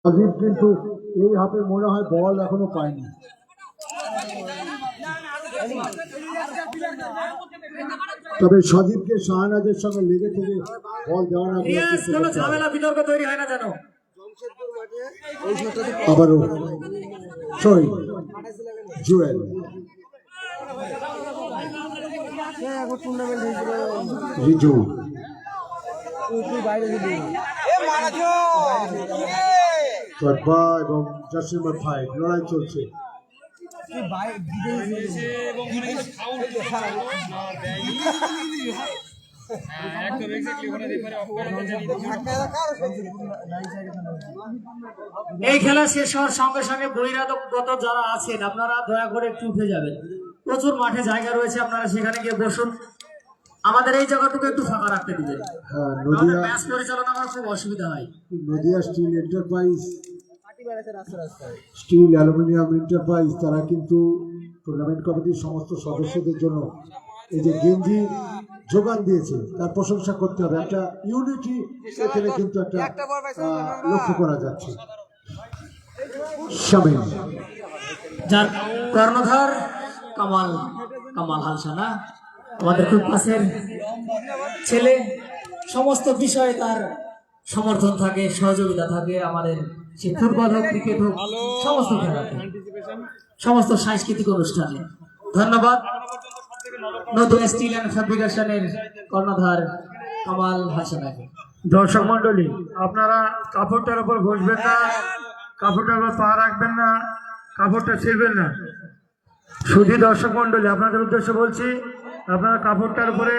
আজিব কিন্তু এই হাতে মনে হয় বল এখনো পায়নি। তবে সজীবকে শাহনাজের সঙ্গে লেগে থেকে বল দেওয়ার আগে কোনো ঝামেলা বিতর্ক তৈরি হয় না জানো। আবারও সরি জুয়েল রিজু এবং জাসিমের ফাইট লড়াই চলছে। এই খেলা শেষ হওয়ার সঙ্গে সঙ্গে বহিরাগত যারা আছেন আপনারা দয়া করে একটু উঠে যাবেন। প্রচুর মাঠে জায়গা রয়েছে, আপনারা সেখানে গিয়ে বসুন। আমাদের এই জায়গাটুকু একটু ফাঁকা রাখতে দিবেন, ম্যাচ পরিচালনা করার খুব অসুবিধা হয়। Nadia steel enterprise, steel aluminium enterprise তারা কিন্তু টুর্নামেন্ট কমিটির সমস্ত সদস্যদের জন্য এই যে গেঞ্জি যোগান দিয়েছে তার প্রশংসা করতে হবে। একটা ইউনিটি এখানে কিন্তু একটা লক্ষ্য করা যাচ্ছে। শামিম যার কর্ণধার কামাল হালসানা আমাদের খুব কাছের ছেলে, সমস্ত বিষয়ে তার সমর্থন থাকে, সহযোগিতা থাকে। আমাদের সে ফুটবল হোক, ক্রিকেট হোক, সমস্ত খেলাতে, সমস্ত সাংস্কৃতিক অনুষ্ঠানে। ধন্যবাদ নতুন স্টিল অ্যান্ড ফ্যাব্রিকেশনের কর্ণধার কামাল হাসানাকে। দর্শক মন্ডলী, আপনারা কাপড়টার উপর বসবেন না, কাপড়টার উপর পা রাখবেন না, কাপড়টা ছিঁড়বেন না। শুধু দর্শক মন্ডলী, আপনাদের উদ্দেশ্যে বলছি, আপনারা কাপড়টার উপরে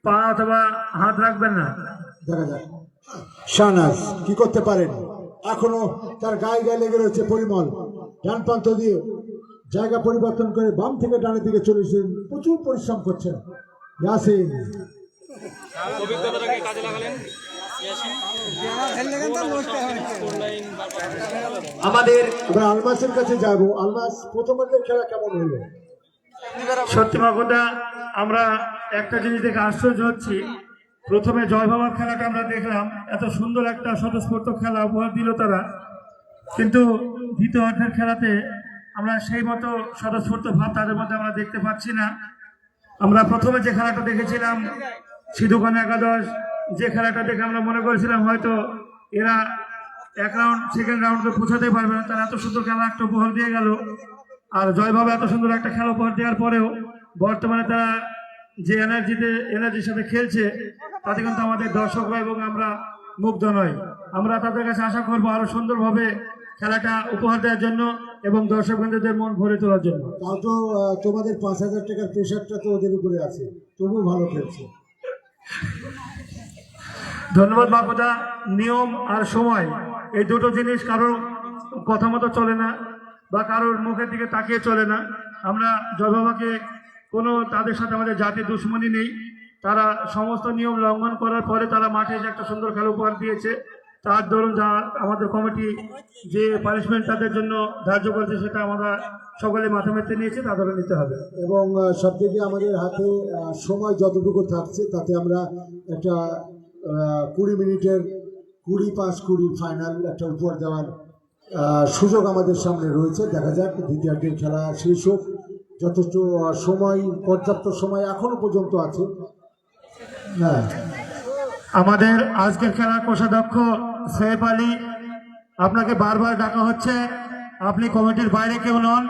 পা অথবা হাত রাখবেন না। দেখা যাক শাহনাজ কি করতে পারেন। এখনো তার গায়ে গায়ে লেগে রয়েছে পরিমল। ডান প্রান্ত দিয়ে জায়গা পরিবর্তন করে বাম থেকে ডানের দিকে চলেছেন, প্রচুর পরিশ্রম করছেন ইয়াসিন। আমাদের আলমাসের কাছে যাবো। আলমাস, প্রথমার্ধের খেলা কেমন হলো? সত্যি কথা, আমরা একটা জিনিস দেখে আশ্চর্য হচ্ছি। প্রথমে জয় বাবার খেলাটা আমরা দেখলাম, এত সুন্দর একটা স্বতঃস্ফূর্ত খেলা উপহার দিল তারা, কিন্তু দ্বিতীয় অর্ধের খেলাতে আমরা সেই মতো স্বতঃস্ফূর্ত ভাব তাদের মধ্যে আমরা দেখতে পাচ্ছি না। আমরা প্রথমে যে খেলাটা দেখেছিলাম সিধুখান একাদশ, যে খেলাটা দেখে আমরা মনে করেছিলাম হয়তো এরা এক রাউন্ড সেকেন্ড রাউন্ডে পৌঁছাতে পারবে না, তারা এত সুন্দর খেলা একটা উপহার দিয়ে গেল। আর জয়বাবা এত সুন্দর একটা খেলা উপহার দেওয়ার পরেও বর্তমানে তারা যে এনার্জির সাথে খেলছে তাতে কিন্তু আমাদের দর্শকরা এবং আমরা মুগ্ধ নয়। আমরা তাদের কাছে আশা করবো আরো সুন্দরভাবে খেলাটা উপহার দেওয়ার জন্য এবং দর্শক বন্ধুদের মন ভরে তোলার জন্য। তাও তো তোমাদের 5,000 টাকার প্রেশারটা তো ওদের উপরে আছে, তবুও ভালো খেলছে। ধন্যবাদ বাবুদা। নিয়ম আর সময় এই দুটো জিনিস কারোর কথা মতো চলে না বা কারোর মুখের দিকে তাকিয়ে চলে না। আমরা জয়বাবাকে কোনো তাদের সাথে আমাদের জাতির দুশ্মনী নেই। তারা সমস্ত নিয়ম লঙ্ঘন করার পরে তারা মাঠে যে একটা সুন্দর খেলা উপহার দিয়েছে, তার দরুন যা আমাদের কমিটি যে পানিশমেন্ট তাদের জন্য ধার্য করেছে সেটা আমরা সকলে মাথা মেতে নিয়েছে, তা ধরে নিতে হবে। এবং সবথেকে আমাদের হাতে সময় যতটুকু থাকছে তাতে আমরা একটা 20 মিনিটের 20-5-20 ফাইনাল একটা উপহার দেওয়ার সুযোগ আমাদের সামনে রয়েছে। দেখা যাক দ্বিতীয়ার্ধের খেলা শেষ হোক, যথেষ্ট সময়, পর্যাপ্ত সময় এখনো পর্যন্ত আছে। হ্যাঁ, আমাদের আজকের খেলার কোষাধ্যক্ষ সৈয়দ আলী, আপনাকে বারবার ডাকা হচ্ছে, আপনি কমিটির বাইরে কেউ নন,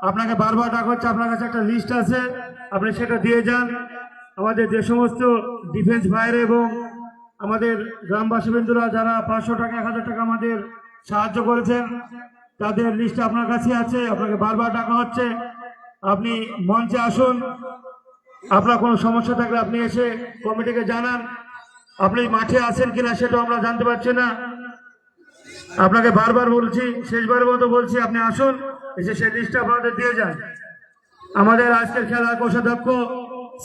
আপনাকে বারবার ডাকা হচ্ছে। আপনার কাছে একটা লিস্ট আছে, আপনি সেটা দিয়ে যান। আমাদের যে সমস্ত ডিফেন্স বাইরে এবং আমাদের গ্রামবাসী বন্ধুরা যারা 500 টাকা 1000 টাকা আমাদের সাহায্য করেছেন তাদের লিস্ট আপনার কাছে আছে। আপনাকে বারবার ডাকা হচ্ছে, আপনি মঞ্চে আসুন। আপনার কোনো সমস্যা থাকলে আপনি এসে কমিটিকে জানান। আপনি মাঠে আছেন কিনা সেটাও আমরা জানতে পারছি না। আপনাকে বারবার বলছি, শেষবারের মতো বলছি, আপনি আসুন, এসে সেই লিস্টটা আপনাদের দিয়ে যান। আমাদের আজকের খেলার কোষাধ্যক্ষ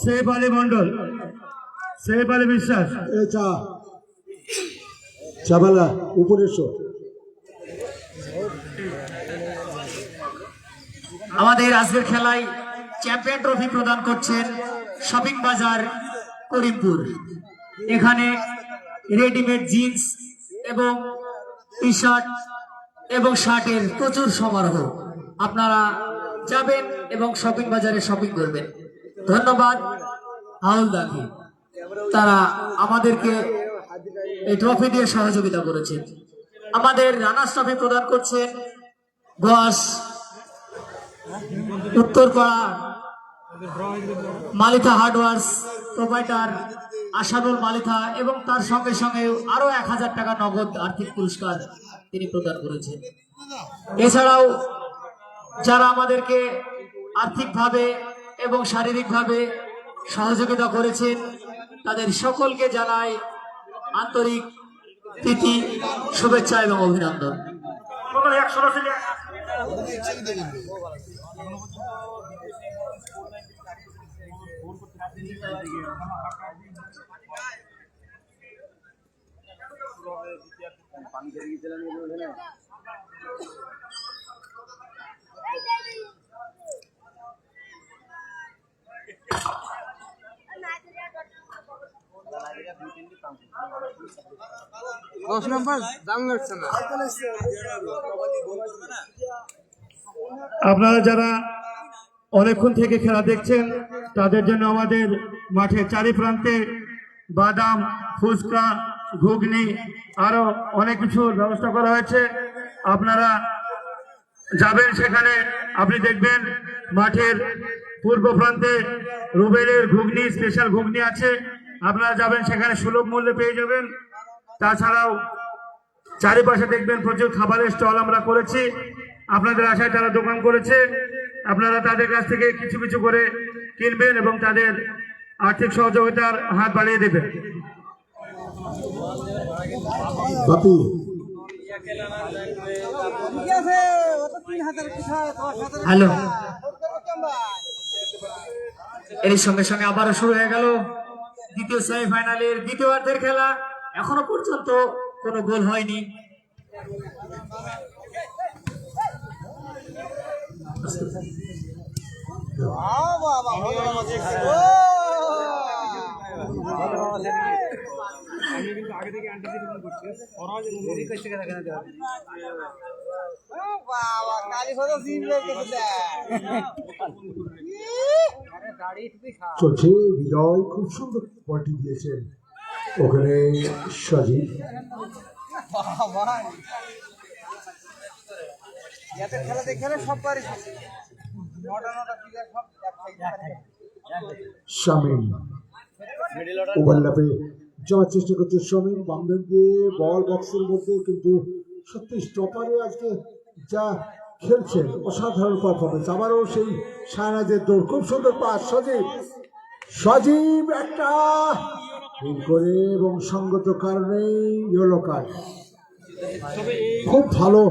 সৈয়দ আলী মন্ডল, সৈয়দ আলী বিশ্বাস। চাবালা উপরে এসো। আমাদের আজকের খেলায় চ্যাম্পিয়ন ট্রফি প্রদান করছেন শপিং বাজার করিমপুর। এখানে রেডিমেড জিন্স এবং টি শার্ট এবং শার্টের প্রচুর সমারোহ। আপনারা যাবেন এবং শপিং বাজারে শপিং করবেন। ধন্যবাদ হাউলদারকে, তারা আমাদেরকে এই ট্রফি দিয়ে সহযোগিতা করেছে। আমাদের রানার্স ট্রফি প্রদান করছেন গোয়াস উত্তরপাড়া মালিথা হার্ডওয়ার্স প্রোভাইডার আশানুল মালিথা, এবং তার সঙ্গে সঙ্গে আরো 1000 টাকা নগদ আর্থিক পুরস্কার তিনি প্রদান করেছেন। এছাড়াও যারা আমাদেরকে আর্থিকভাবে এবং শারীরিকভাবে সহযোগিতা করেছেন তাদের সকলকে জানাই আন্তরিক প্রীতি, শুভেচ্ছা এবং অভিনন্দন। আপনারা যারা অনেকক্ষণ থেকে খেলা দেখছেন তাদের জন্য আমাদের মাঠের চারি প্রান্তে বাদাম, ফুচকা, ঘুগনি আরো অনেক কিছুর ব্যবস্থা করা হয়েছে। আপনারা যাবেন সেখানে, আপনি দেখবেন মাঠের পূর্ব প্রান্তে রুবেলের ঘুগনি, স্পেশাল ঘুগনি আছে। আপনারা যাবেন সেখানে সুলভ মূল্যে পেয়ে যাবেন। তাছাড়াও চারিপাশে দেখবেন প্রচুর খাবারের স্টল আমরা করেছি। আপনাদের আশায় তারা দোকান করেছে, আপনারা তাদের কাছ থেকে কিছু কিছু করে কিনবেন এবং তাদের আর্থিক সহযোগিতার হাত বাড়িয়ে দেবেন। বাপি হ্যালো, এর সঙ্গে সঙ্গে আবারও শুরু হয়ে গেল দ্বিতীয় সেমিফাইনালের দ্বিতীয়ার্ধের খেলা। এখনো পর্যন্ত কোনো গোল হয়নি। চলছে, হৃদয় খুব সুন্দর বলটি দিয়েছেন ওখানে সজীব। শামীম ওভারল্যাপে যাওয়ার চেষ্টা করছে। শামীম বামদিক দিয়ে বল বক্সের মধ্যে, কিন্তু সত্যি স্টপারে আজকে যা খেলছেন অসাধারণ পারফরমেন্স। আবারও সেই শাহনাজের দৌড়, খুব সুন্দর পাস সজীব। সজীব একটা ভুল করে এবং সঙ্গত কারণেই ইয়েলো কার্ড। খুব ভালো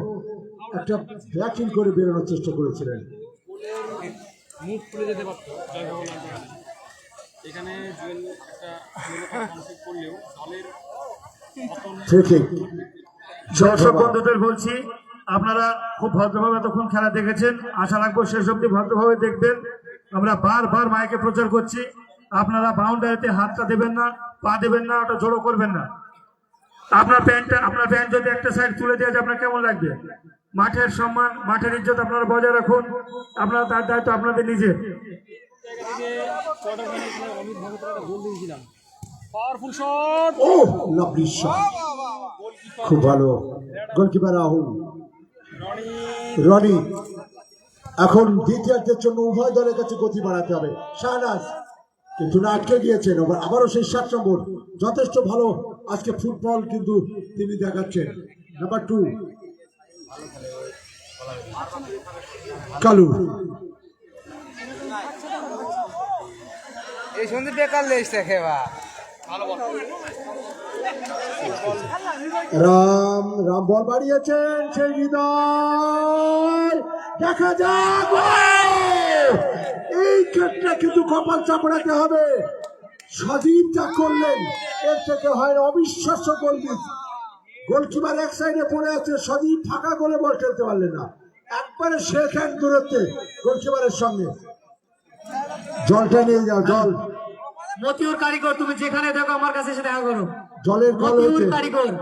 একটা ব্যাকিং করে বেরোনোর চেষ্টা করেছিলেন। মুখ খুলে যেতে পারতো এখানে জুয়েল একটা করলেও দলের দর্শক বন্ধুদের বলছি, আপনারা খুব ভদ্রভাবে এতক্ষণ খেলা দেখেছেন। আশা রাখবো শেষ অব্দি ভদ্রভাবে দেখবেন। আমরা বারবার মাইকে প্রচার করছি, আপনারা বাউন্ডারিতে হাতটা দেবেন না, পা দেবেন না, ওটা জড়ো করবেন না। আপনার প্যান্ট যদি একটা সাইড তুলে দেওয়া যায় আপনার কেমন লাগবে? মাঠের সম্মান, মাঠের ইজ্জত আপনারা বজায় রাখুন। আপনারা তার দায়িত্ব আপনাদের নিজের। পাওয়ারফুল শট, ও লাভলি শট, খুব ভালো। গোলকিপার রাহুল রনি। এখন দ্বিতীয়ার্ধের জন্য উভয় দলের কাছে গতি বাড়াতে হবে। শাহনাজ কিন্তু না, আটকে গিয়েছেন। আবারও সেই 7 নম্বর, যথেষ্ট ভালো আজকে ফুটবল কিন্তু তিনি দেখাচ্ছেন। নাম্বার 2 কালু। এই সন্ধে বেকার লেগছে খেবা। রাম বল বাড়িয়েছেন, সেই হৃদয় দেখা যাক। এই ক্ষেত্রে কিন্তু কপাল চাপড়াতে হবে। সজীব যা করলেন এর থেকে হয় অবিশ্বাস্য গোল। গোলকিপার এক সাইডে পড়ে আছে, সজীব ফাঁকা গোলে বল খেলতে পারলেন না। একবারে শেখ হ্যান্ড দূরত্বে গোলকিপারের সঙ্গে। জলটা নিয়ে যাও, জল। মতিউর কারিগর, তুমি যেখানে দেখো আমার কাছে এসে দেখা করো। জলের কল মতিউর হয়েছে। কারিগর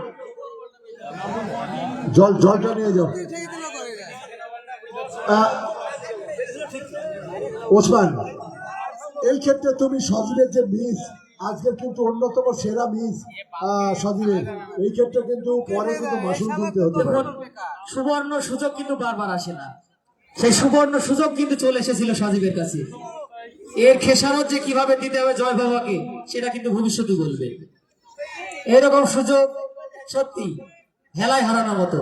জলটা নিয়ে যাও ওসমান, এই ক্ষেত্রে তুমি সজীবের যে মিস আজকের কিন্তু অন্যতম সেরা মিস সজীবের, এই ক্ষেত্রে কিন্তু পরে কিন্তু মাসুল গুনতে হতে পারে। সুবর্ণ সুযোগ কিন্তু বারবার আসে না, সেই সুবর্ণ সুযোগ কিন্তু চলে এসেছিল সজীবের কাছে। এর খেসারত যে কিভাবে দিতে হবে জয় বাবাকে সেটা কিন্তু ভবিষ্যতে বলবে। এরকম সুযোগ সত্যি হেলায় হারানোর মতো।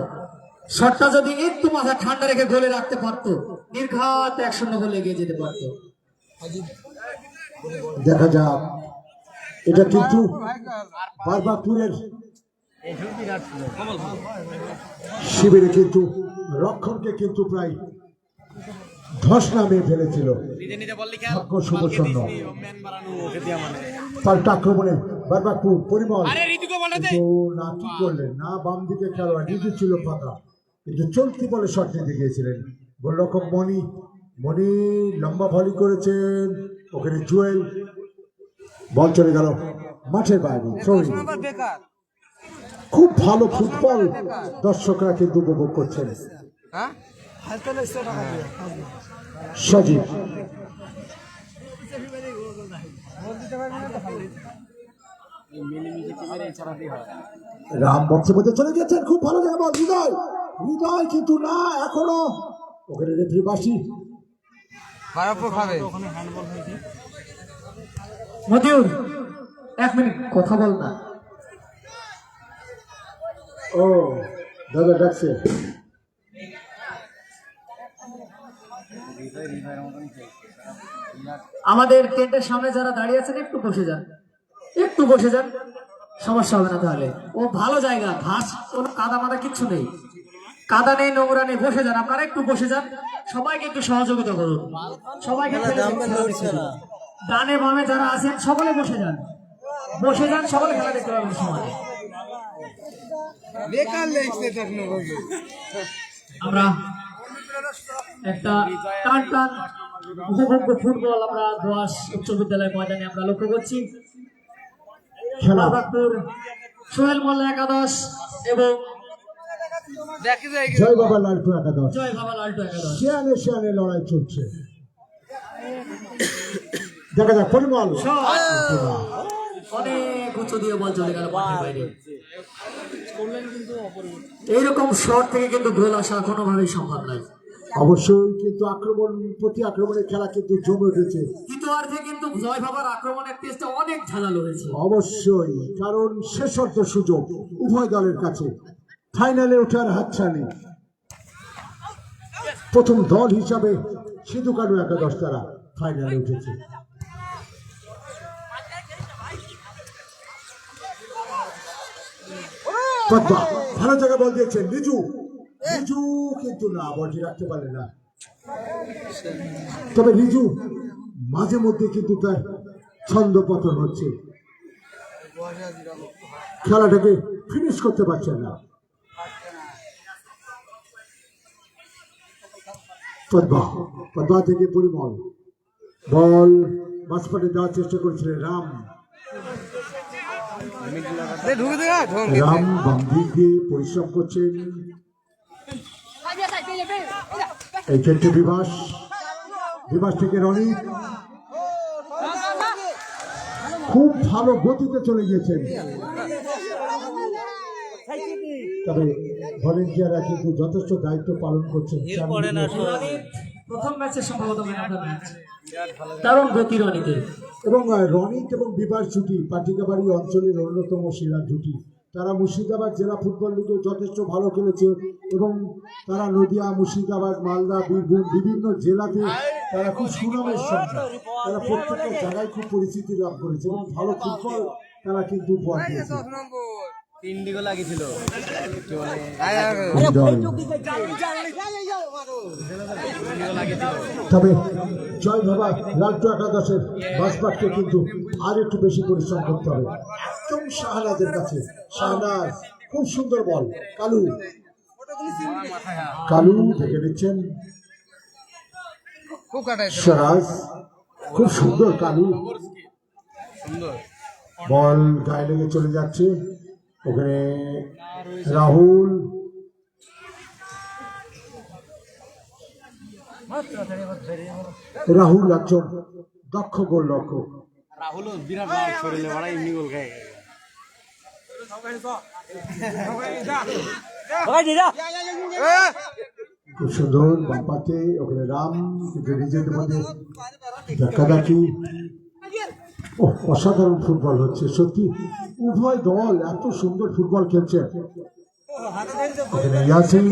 শটটা যদি একটু মাথা ঠান্ডা রেখে গোলে রাখতে পারতো, নির্ঘাত 1-0 গোলে এগিয়ে যেতে পারতো। দেখা যাক, এটা কিন্তু বারবারপুরের শিবিরে কিন্তু রক্ষণকে কিন্তু প্রায় ধস নামিয়ে ফেলেছিল। ভাগ্য শুভচ্ছন্ন পাল্টা আক্রমণে বারবারপুর পরিমল কিন্তু না কি করলেন না, বাম দিকে খেলোয়াড় নিজে ছিল ফাঁকা, কিন্তু চলতি বলে শট নিতে গিয়েছিলেন গোলরক্ষক মনি লম্বা ভলি করেছেন, ওখানে জুয়েল, বল চলে গেল মাঠের বাইরে। খুব ভালো ফুটবল দর্শকরা কিন্তু উপভোগ করছেন। সজীব রাম বক্সের মধ্যে চলে গেছেন, খুব ভালো জায়গা বল হৃদয় কিন্তু না, এখনো ওখানে রেফারি বাসি মতিউর 1 মিনিট কথা বল না। ও দাদা ডাকছে। আমাদের টেন্টের সামনে যারা দাঁড়িয়ে আছেন একটু বসে যান, একটু বসে যান, সমস্যা হবে না। তাহলে ও ভালো জায়গা, ঘাস কোনো কাদা মাদা কিচ্ছু নেই, কাদা নেই, নোংরা নেই, বসে যান। আপনারা একটু বসে যান, সবাইকে একটু সহযোগিতা করুন, সবাইকে ডানে বামে যারা আছেন সকলে বসে যান, বসে যান, সকলে খেলা দেখতে পাবেন সমাজে। আমরা একটা টান টান উপভোগ্য ফুটবল আমরা দোয়াশ উচ্চ বিদ্যালয় ময়দানে আমরা লক্ষ্য করছি। বারবারপুর সোহেল মোল্লা একাদশ এবং জয় বাবা লালটু একাদশ, জয় বাবা লালটু একাদশ শিয়ানে লড়াই চলছে। দেখা যাক পরিমল অনেক উঁচু দিয়ে বল চলে গেল মাঠের বাইরে। এইরকম শট থেকে কিন্তু গোল আসা কোনোভাবেই সম্ভব নয়। অবশ্যই কিন্তু প্রতি আক্রমণের খেলা কিন্তু জমে উঠেছে। দ্বিতীয়ার্ধে কিন্তু জয় বাবার আক্রমণের টেস্টটা অনেক ঝালালো হয়েছে। অবশ্যই, কারণ শেষোর্ধ সুযোগ উভয় দলের কাছে, ফাইনালে ওঠার হাতছানি। প্রথম দল হিসাবে সিধু কানু একাদশ তারা ফাইনালে উঠেছে। ভালো জায়গা বল দিয়েছেন রিজু কিন্তু না, বলটি রাখতে পারলে না। তবে রিজু মাঝে মধ্যে কিন্তু তার ছন্দ পতন হচ্ছে, খেলাটাকে ফিনিশ করতে পারছেন না। পদ্মা থেকে পরিমল বল মাঝপাটে দেওয়ার চেষ্টা করেছিলেন রাম বাম দিক দিয়ে পরিশ্রম করছেন। এই ক্ষেত্রে বিভাস থেকে রনি খুব ভালো গতিতে চলে গিয়েছেন, তবে ভলেন্টিয়াররা কিন্তু যথেষ্ট দায়িত্ব পালন করছেন। প্রথম ম্যাচে সম্ভবত দারুণ গতি রনিতে, এবং রনিত এবং বিভাস জুটি পাটিকাবাড়ি অঞ্চলের অন্যতম সেরা জুটি। তারা মুর্শিদাবাদ জেলা ফুটবল লিগে যথেষ্ট ভালো খেলেছে এবং তারা নদিয়া, মুর্শিদাবাদ, মালদা, বীরভূম বিভিন্ন জেলাতে তারা খুব সুনামের সঙ্গে তারা প্রত্যেকটা জায়গায় খুব পরিচিতি লাভ করেছে এবং ভালো ফুটবল তারা কিন্তু উপহার দিয়েছে। তবে জয় বাবা লালটু একাদশের বাসপাটকে কিন্তু আর একটু বেশি পরিশ্রম করতে হবে। একদম শাহনাজের কাছে, শাহনাজ খুব সুন্দর বল, কালু দেখে নিচ্ছেন, স্বরাজ খুব সুন্দর, কালু বল গায়ে লেগে চলে যাচ্ছে, ওখানে রাহুল রাহুল একজন দক্ষ গোলরক্ষক। রাহুলও বিরাট রাগ শরীরে বাড়াই এমনি গোল খায় খুব সুন্দর বাম্পাতে ওখানে রাম কিন্তু নিজেদের মধ্যে ধাক্কাধাক্কি। ও অসাধারণ ফুটবল হচ্ছে সত্যি, উভয় দল এত সুন্দর ফুটবল খেলছে। এখানে ইয়াসিন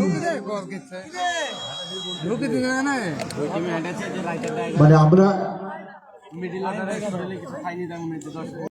মানে আমরা মিডিল অর্ডারে শরীরে কিছু খাইনি তেমন হয়েছে 10